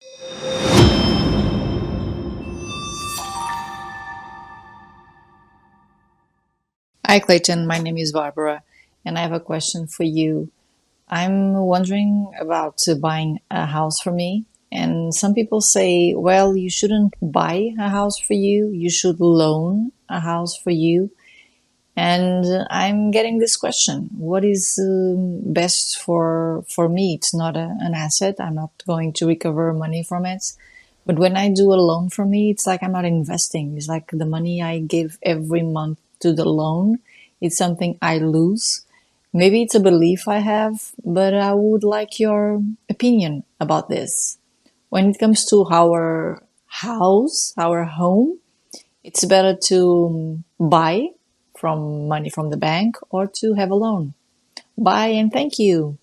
Hi, Clayton. My name is Barbara, and I have a question for you. I'm wondering about buying a house for me. And some people say, well, you shouldn't buy a house for you, you should loan a house for you. And I'm getting this question. What is best for me? It's not an asset. I'm not going to recover money from it. But when I do a loan for me, it's like I'm not investing. It's like the money I give every month to the loan. It's something I lose. Maybe it's a belief I have, but I would like your opinion about this. When it comes to our house, our home, it's better to buy from money from the bank or to have a loan. Buy and thank you.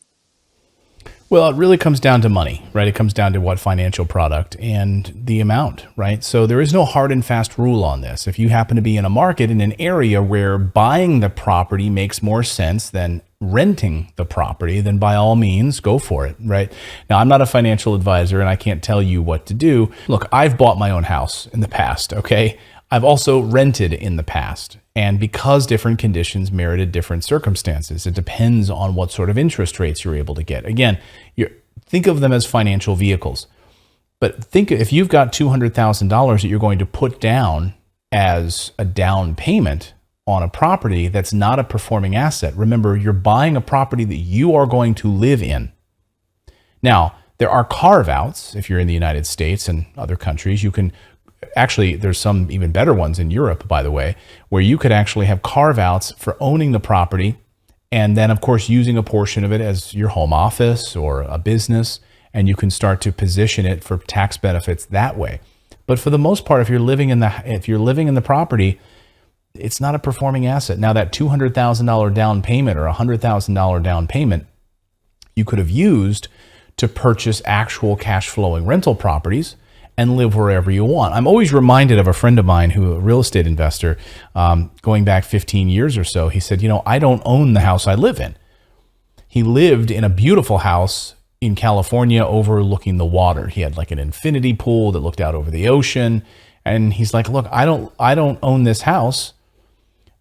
Well, it really comes down to money, right? It comes down to what financial product and the amount, right? So there is no hard and fast rule on this. If you happen to be in a market in an area where buying the property makes more sense than renting the property, then by all means, go for it, right? Now, I'm not a financial advisor and I can't tell you what to do. Look, I've bought my own house in the past, okay? I've also rented in the past. And because different conditions merited different circumstances, it depends on what sort of interest rates you're able to get. Again, think of them as financial vehicles. But think if you've got $200,000 that you're going to put down as a down payment on a property that's not a performing asset. Remember, you're buying a property that you are going to live in. Now, there are carve-outs if you're in the United States and other countries. You can actually, there's some even better ones in Europe, by the way, where you could actually have carve-outs for owning the property and then, of course, using a portion of it as your home office or a business, and you can start to position it for tax benefits that way. But for the most part, if you're living in the property, it's not a performing asset. Now, that $200,000 down payment or $100,000 down payment, you could have used to purchase actual cash flowing rental properties and live wherever you want. I'm always reminded of a friend of mine who, a real estate investor, going back 15 years or so. He said, I don't own the house I live in. He lived in a beautiful house in California overlooking the water. He had like an infinity pool that looked out over the ocean. And he's like, look, I don't own this house.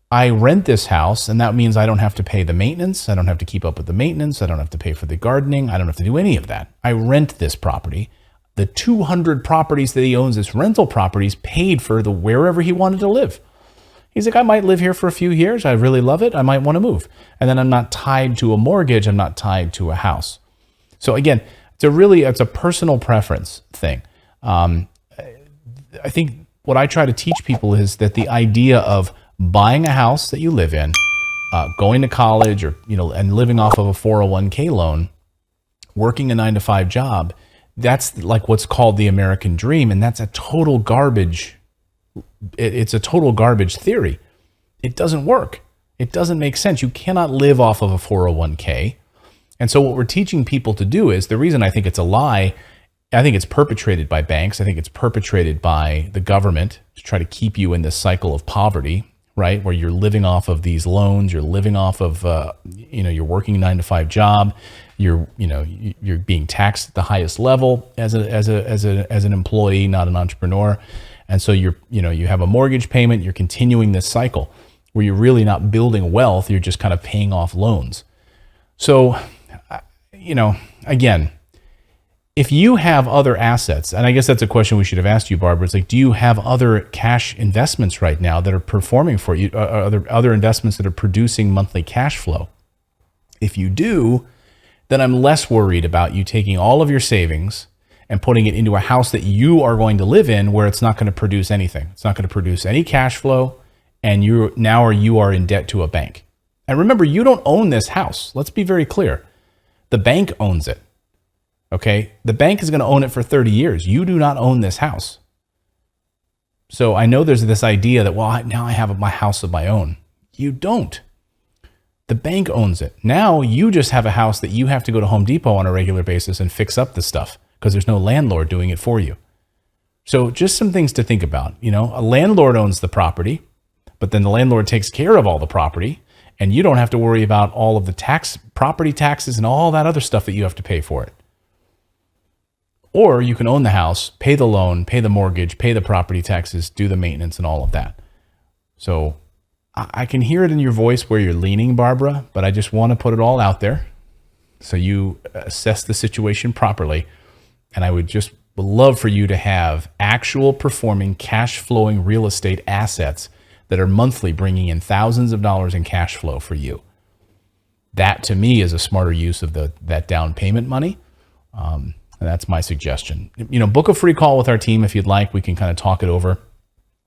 I rent this house, and that means I don't have to pay the maintenance. I don't have to keep up with the maintenance. I don't have to pay for the gardening. I don't have to do any of that. I rent this property. The 200 properties that he owns as rental properties paid for the wherever he wanted to live. He's like, I might live here for a few years. I really love it. I might want to move. And then I'm not tied to a mortgage. I'm not tied to a house. So again, it's a personal preference thing. I think what I try to teach people is that the idea of buying a house that you live in, going to college or, and living off of a 401k loan, working a 9-to-5 job, that's like what's called the American dream. And that's a total garbage. It's a total garbage theory. It doesn't work. It doesn't make sense. You cannot live off of a 401k. And so what we're teaching people to do is, the reason I think it's a lie, I think it's perpetrated by banks. I think it's perpetrated by the government to try to keep you in this cycle of poverty, right? Where you're living off of these loans, you're living off of, you're working a 9-to-5 job, you're being taxed at the highest level as an employee, not an entrepreneur. And so you have a mortgage payment, you're continuing this cycle where you're really not building wealth, you're just kind of paying off loans. So, again, if you have other assets, and I guess that's a question we should have asked you, Barbara, it's like, do you have other cash investments right now that are performing for you, other investments that are producing monthly cash flow? If you do, then I'm less worried about you taking all of your savings and putting it into a house that you are going to live in where it's not going to produce anything. It's not going to produce any cash flow, and you are in debt to a bank. And remember, you don't own this house. Let's be very clear. The bank owns it. Okay? The bank is going to own it for 30 years. You do not own this house. So I know there's this idea that, now I have my house of my own. You don't. The bank owns it. Now you just have a house that you have to go to Home Depot on a regular basis and fix up the stuff because there's no landlord doing it for you. So just some things to think about. A landlord owns the property, but then the landlord takes care of all the property, and you don't have to worry about all of the property taxes and all that other stuff that you have to pay for it. Or you can own the house, pay the loan, pay the mortgage, pay the property taxes, do the maintenance and all of that. So I can hear it in your voice where you're leaning, Barbara, but I just want to put it all out there so you assess the situation properly. And I would just love for you to have actual performing cash flowing real estate assets that are monthly bringing in thousands of dollars in cash flow for you. That to me is a smarter use of that down payment money. And that's my suggestion. Book a free call with our team if you'd like. We can kind of talk it over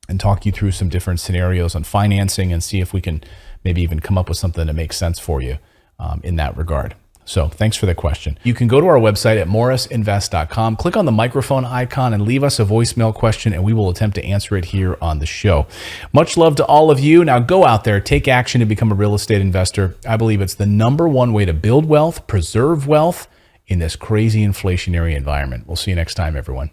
and talk you through some different scenarios on financing and see if we can maybe even come up with something that makes sense for you in that regard. So thanks for the question. You can go to our website at morrisinvest.com, click on the microphone icon and leave us a voicemail question and we will attempt to answer it here on the show. Much love to all of you. Now go out there, take action to become a real estate investor. I believe it's the number one way to build wealth, preserve wealth in this crazy inflationary environment. We'll see you next time, everyone.